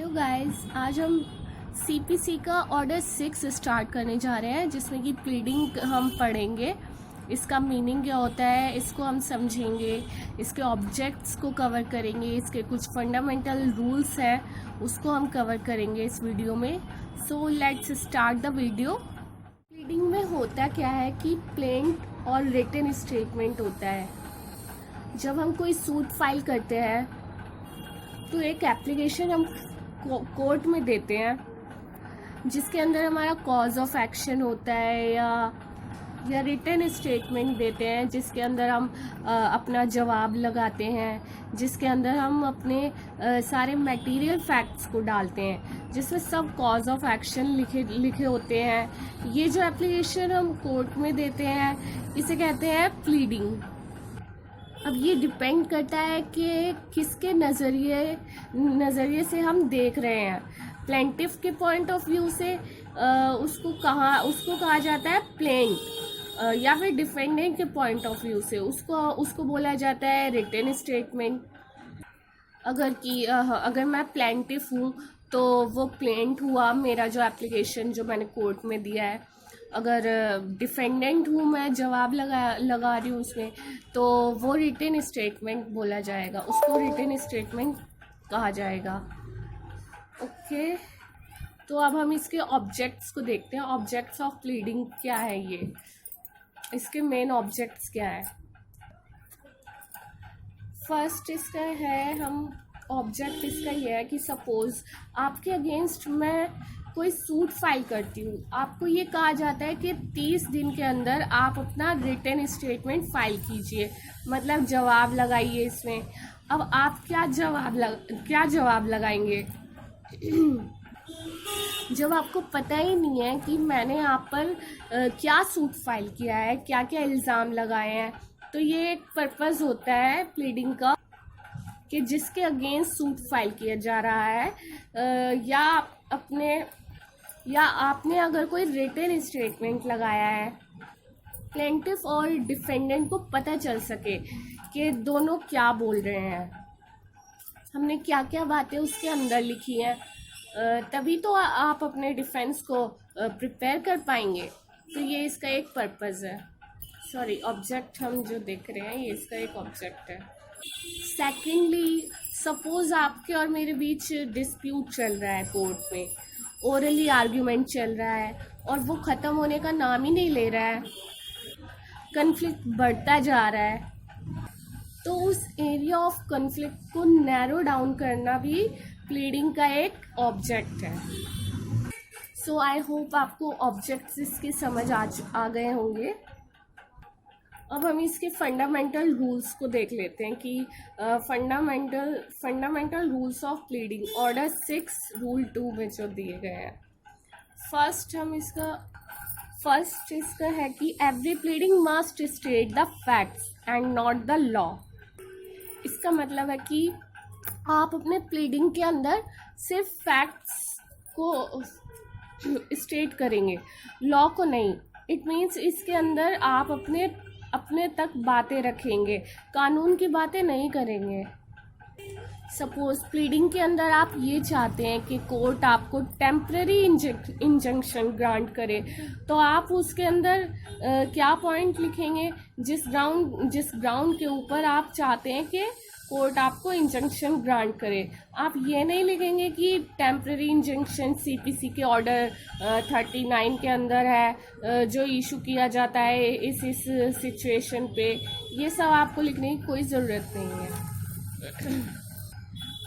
Guys, आज हम CPC का ऑर्डर 6 स्टार्ट करने जा रहे हैं, जिसमें कि प्लीडिंग हम पढ़ेंगे। इसका मीनिंग क्या होता है इसको हम समझेंगे, इसके ऑब्जेक्ट्स को कवर करेंगे, इसके कुछ फंडामेंटल रूल्स हैं उसको हम कवर करेंगे इस वीडियो में। So let's start the video. Pleading में होता क्या है कि प्लेंट और रिटन स्टेटमेंट होता है। जब हम कोई सूट फाइल करते हैं तो एक एप्लीकेशन हम कोर्ट में देते हैं, जिसके अंदर हमारा कॉज ऑफ एक्शन होता है, या रिटन स्टेटमेंट देते हैं जिसके अंदर हम अपना जवाब लगाते हैं, जिसके अंदर हम अपने सारे मटेरियल फैक्ट्स को डालते हैं, जिसमें सब कॉज ऑफ एक्शन लिखे होते हैं। ये जो एप्लीकेशन हम कोर्ट में देते हैं इसे कहते हैं प्लीडिंग। अब ये डिपेंड करता है कि किसके नज़रिए से हम देख रहे हैं। प्लेंटिफ के पॉइंट ऑफ व्यू से उसको कहा जाता है प्लेंट, या फिर डिफेंडेंट के पॉइंट ऑफ व्यू से उसको बोला जाता है रिटन स्टेटमेंट। अगर मैं प्लेंटिफ हूँ तो वो प्लेंट हुआ मेरा जो एप्लीकेशन जो मैंने कोर्ट में दिया है। अगर डिफेंडेंट हूँ, मैं जवाब लगा रही हूँ उसमें, तो वो रिटन स्टेटमेंट बोला जाएगा, उसको रिटन स्टेटमेंट कहा जाएगा। ओके, तो अब हम इसके ऑब्जेक्ट्स को देखते हैं। ऑब्जेक्ट्स ऑफ प्लीडिंग क्या है, ये इसके मेन ऑब्जेक्ट्स क्या है। फर्स्ट इसका है, हम ऑब्जेक्ट इसका ये है कि सपोज आपके अगेंस्ट मैं कोई सूट फाइल करती हूँ, आपको ये कहा जाता है कि 30 दिन के अंदर आप अपना रिटन स्टेटमेंट फाइल कीजिए, मतलब जवाब लगाइए इसमें। अब आप क्या जवाब लगाएंगे जब आपको पता ही नहीं है कि मैंने आप पर क्या सूट फाइल किया है, क्या क्या इल्ज़ाम लगाए हैं। तो ये एक पर्पस होता है प्लीडिंग का कि जिसके अगेंस्ट सूट फाइल किया जा रहा है, या आपने अगर कोई रिटन स्टेटमेंट लगाया है, प्लेंटिफ और डिफेंडेंट को पता चल सके कि दोनों क्या बोल रहे हैं, हमने क्या क्या बातें उसके अंदर लिखी हैं, तभी तो आप अपने डिफेंस को प्रिपेयर कर पाएंगे। तो ये इसका एक पर्पज़ है। सॉरी, ऑब्जेक्ट हम जो देख रहे हैं ये इसका एक ऑब्जेक्ट है। सेकेंडली, सपोज आपके और मेरे बीच डिस्प्यूट चल रहा है कोर्ट में, ओरली आर्ग्यूमेंट चल रहा है और वो ख़त्म होने का नाम ही नहीं ले रहा है, कन्फ्लिक्ट बढ़ता जा रहा है। तो उस एरिया ऑफ कन्फ्लिक्ट को नैरो डाउन करना भी प्लीडिंग का एक ऑब्जेक्ट है। सो आई होप आपको ऑब्जेक्ट्स इसके समझ आ गए होंगे। अब हम इसके फंडामेंटल रूल्स को देख लेते हैं कि fundamental rules of pleading order 6 rule 2 में जो दिए गए हैं। फर्स्ट इसका है कि every pleading must state the facts and not the law. इसका मतलब है कि आप अपने प्लीडिंग के अंदर सिर्फ फैक्ट्स को स्टेट करेंगे, लॉ को नहीं। इट मीन्स इसके अंदर आप अपने तक बातें रखेंगे, कानून की बातें नहीं करेंगे। सपोज प्लीडिंग के अंदर आप ये चाहते हैं कि कोर्ट आपको टेम्पररी इंजंक्शन ग्रांट करे, तो आप उसके अंदर क्या पॉइंट लिखेंगे, जिस ग्राउंड के ऊपर आप चाहते हैं कि कोर्ट आपको इंजंक्शन ग्रांट करे। आप ये नहीं लिखेंगे कि टेम्पररी इंजंक्शन सीपीसी के ऑर्डर 39 के अंदर है, जो इशू किया जाता है इस सिचुएशन पे। ये सब आपको लिखने की कोई ज़रूरत नहीं है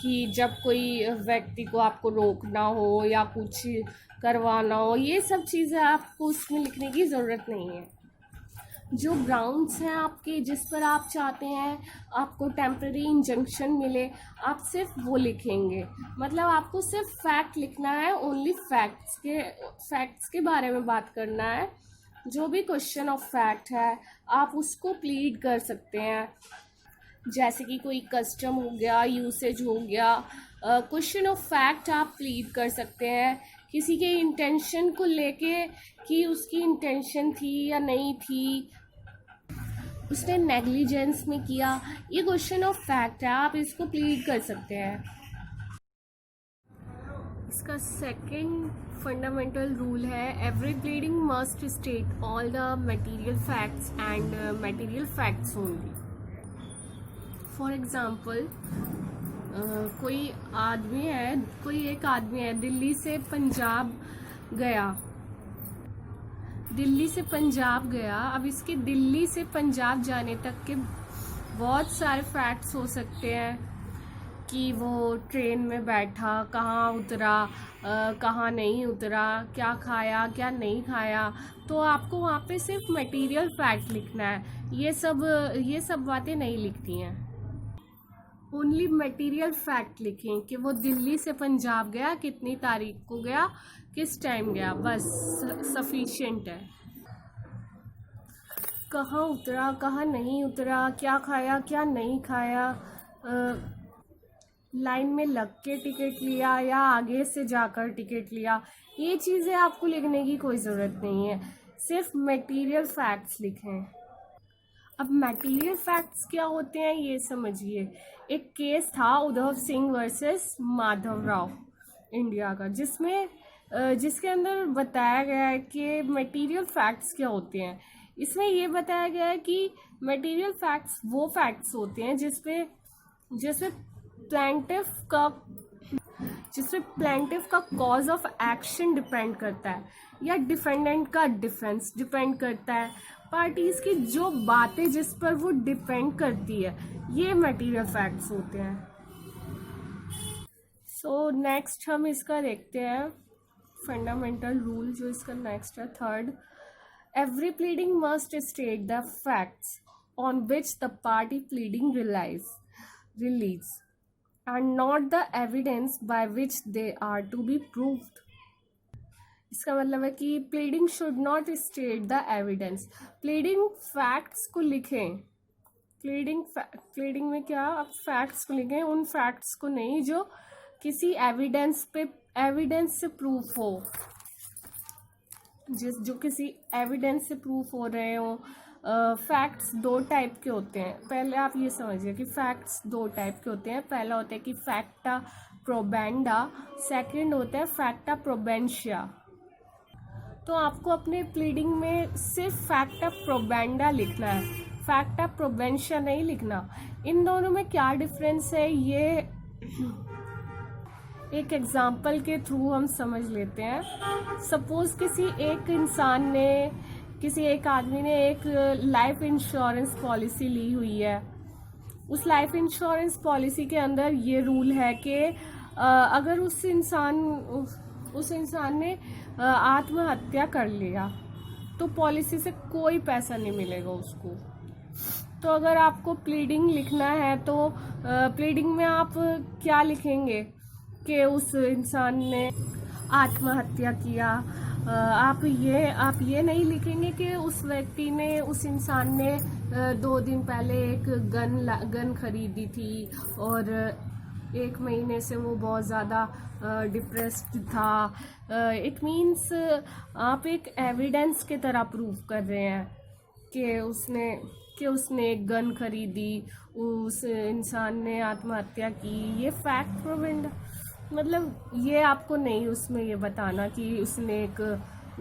कि जब कोई व्यक्ति को आपको रोकना हो या कुछ करवाना हो, ये सब चीज़ें आपको उसमें लिखने की ज़रूरत नहीं है। जो ग्राउंड्स हैं आपके जिस पर आप चाहते हैं आपको टेम्पररी इंजंक्शन मिले, आप सिर्फ वो लिखेंगे। मतलब आपको सिर्फ फैक्ट लिखना है, ओनली फैक्ट्स के बारे में बात करना है। जो भी क्वेश्चन ऑफ फैक्ट है आप उसको प्लीड कर सकते हैं, जैसे कि कोई कस्टम हो गया, यूसेज हो गया। क्वेश्चन ऑफ फैक्ट आप प्लीड कर सकते हैं किसी के इंटेंशन को लेके कि उसकी इंटेंशन थी या नहीं थी, उसने नेग्लिजेंस में किया, ये क्वेश्चन ऑफ फैक्ट है, आप इसको प्लीड कर सकते हैं। इसका सेकंड फंडामेंटल रूल है every pleading must state all the material facts and material facts only. For example कोई एक आदमी है दिल्ली से पंजाब गया। अब इसके दिल्ली से पंजाब जाने तक के बहुत सारे फैक्ट्स हो सकते हैं कि वो ट्रेन में बैठा, कहाँ उतरा, कहाँ नहीं उतरा, क्या खाया क्या नहीं खाया। तो आपको वहाँ पे सिर्फ मटेरियल फैक्ट लिखना है, ये सब बातें नहीं लिखती हैं। ओनली मटेरियल फैक्ट लिखें कि वो दिल्ली से पंजाब गया, कितनी तारीख को गया, किस टाइम गया, बस सफिशिएंट है। कहाँ उतरा, कहाँ नहीं उतरा, क्या खाया क्या नहीं खाया, लाइन में लग के टिकट लिया या आगे से जाकर टिकट लिया, ये चीज़ें आपको लिखने की कोई ज़रूरत नहीं है, सिर्फ मटेरियल फैक्ट्स लिखें। अब मटेरियल फैक्ट्स क्या होते हैं ये समझिए। एक केस था उद्धव सिंह वर्सेस माधव राव इंडिया का, जिसके अंदर बताया गया है कि मटेरियल फैक्ट्स क्या होते हैं। इसमें ये बताया गया है कि मटेरियल फैक्ट्स वो फैक्ट्स होते हैं जिसमें प्लेंटिफ का कॉज ऑफ एक्शन डिपेंड करता है या डिफेंडेंट का डिफेंस डिपेंड करता है। पार्टीज की जो बातें जिस पर वो डिपेंड करती है, ये मटेरियल फैक्ट्स होते हैं। सो नेक्स्ट हम इसका देखते हैं फंडामेंटल रूल, जो इसका नेक्स्ट है third. Every pleading must state the facts on which the party pleading release and not the evidence by which they are to be proved। इसका मतलब है कि pleading should not state the evidence। pleading facts को लिखें, pleading में क्या आप facts को लिखें, उन facts को नहीं जो किसी evidence से proof हो, जो किसी evidence से proof हो रहे हो। फैक्ट्स दो टाइप के होते हैं, पहले आप ये समझिए कि फैक्ट्स दो टाइप के होते हैं। पहला होता है कि फैक्टा प्रोबेंडा, सेकंड होता है फैक्टा प्रोबेंशिया। तो आपको अपने प्लीडिंग में सिर्फ फैक्टा प्रोबेंडा लिखना है, फैक्टा प्रोबेंशिया नहीं लिखना। इन दोनों में क्या डिफरेंस है ये एक एग्जाम्पल के थ्रू हम समझ लेते हैं। सपोज किसी एक आदमी ने एक लाइफ इंश्योरेंस पॉलिसी ली हुई है। उस लाइफ इंश्योरेंस पॉलिसी के अंदर ये रूल है कि अगर उस इंसान ने आत्महत्या कर लिया तो पॉलिसी से कोई पैसा नहीं मिलेगा उसको। तो अगर आपको प्लीडिंग लिखना है तो प्लीडिंग में आप क्या लिखेंगे कि उस इंसान ने आत्महत्या किया। आप ये नहीं लिखेंगे कि उस इंसान ने 2 दिन पहले एक गन खरीदी थी और 1 महीने से वो बहुत ज़्यादा डिप्रेस्ड था। इट मीन्स आप एक एविडेंस की तरह प्रूव कर रहे हैं कि उसने एक गन खरीदी, उस इंसान ने आत्महत्या की। ये फैक्ट प्रोवेंड, मतलब ये आपको नहीं उसमें ये बताना कि उसने एक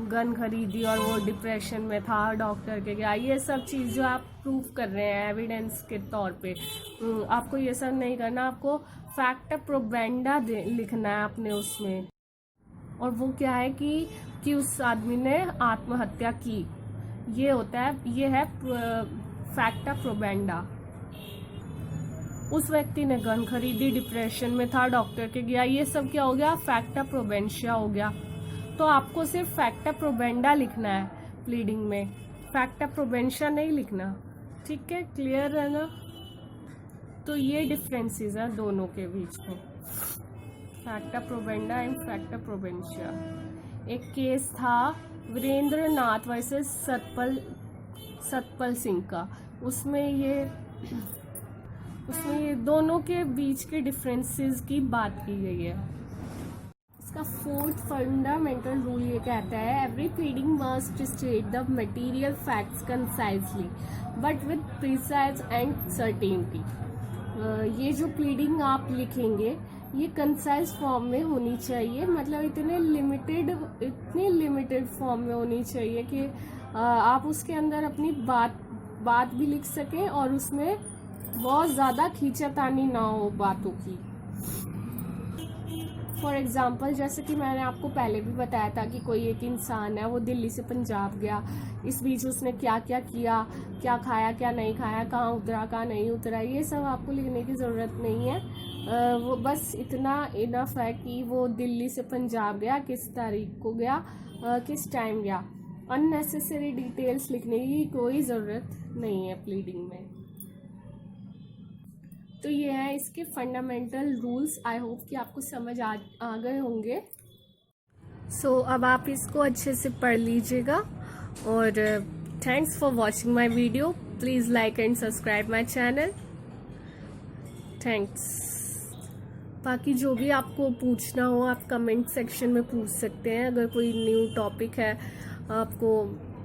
गन खरीदी और वो डिप्रेशन में था, डॉक्टर के गया। ये सब चीज़ जो आप प्रूफ कर रहे हैं एविडेंस के तौर पे, आपको ये सब नहीं करना। आपको फैक्ट प्रोबेंडा लिखना है अपने उसमें, और वो क्या है कि उस आदमी ने आत्महत्या की। ये है फैक्ट प्रोबेंडा। उस व्यक्ति ने गन खरीदी, डिप्रेशन में था, डॉक्टर के गया। ये सब क्या हो गया, फैक्टा प्रोबेंशिया हो गया। तो आपको सिर्फ फैक्टा प्रोबेंडा लिखना है प्लीडिंग में, फैक्टा प्रोबेंशिया नहीं लिखना। ठीक है, क्लियर है ना। तो ये डिफरेंसेस हैं दोनों के बीच में, फैक्टा प्रोबेंडा एंड फैक्टा प्रोबेंशिया। एक केस था वीरेंद्र नाथ वर्सेस सतपाल सिंह का। उसमें ये दोनों के बीच के डिफरेंसेस की बात की गई है। इसका फोर्थ फंडामेंटल रूल ये कहता है every pleading must state the material facts concisely but with precise and certainty. ये जो प्लीडिंग आप लिखेंगे ये कंसाइज फॉर्म में होनी चाहिए, मतलब इतने लिमिटेड फॉर्म में होनी चाहिए कि आप उसके अंदर अपनी बात भी लिख सकें और उसमें बहुत ज़्यादा खींचातानी ना हो बातों की। फॉर एग्ज़ाम्पल, जैसे कि मैंने आपको पहले भी बताया था कि कोई एक इंसान है, वो दिल्ली से पंजाब गया, इस बीच उसने क्या क्या किया, क्या खाया क्या नहीं खाया, कहाँ उतरा कहाँ नहीं उतरा, ये सब आपको लिखने की ज़रूरत नहीं है। वो बस इतना इनफ है कि वो दिल्ली से पंजाब गया, किस तारीख को गया, किस टाइम गया। अननेसेसरी डिटेल्स लिखने की कोई ज़रूरत नहीं है प्लीडिंग में। तो ये है इसके फंडामेंटल रूल्स। आई होप कि आपको समझ आ गए होंगे। सो अब आप इसको अच्छे से पढ़ लीजिएगा और thanks for watching my video. Please like and subscribe my channel. Thanks. बाकी जो भी आपको पूछना हो आप कमेंट सेक्शन में पूछ सकते हैं। अगर कोई न्यू टॉपिक है, आपको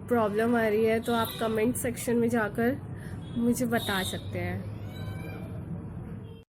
प्रॉब्लम आ रही है, तो आप कमेंट सेक्शन में जाकर मुझे बता सकते हैं।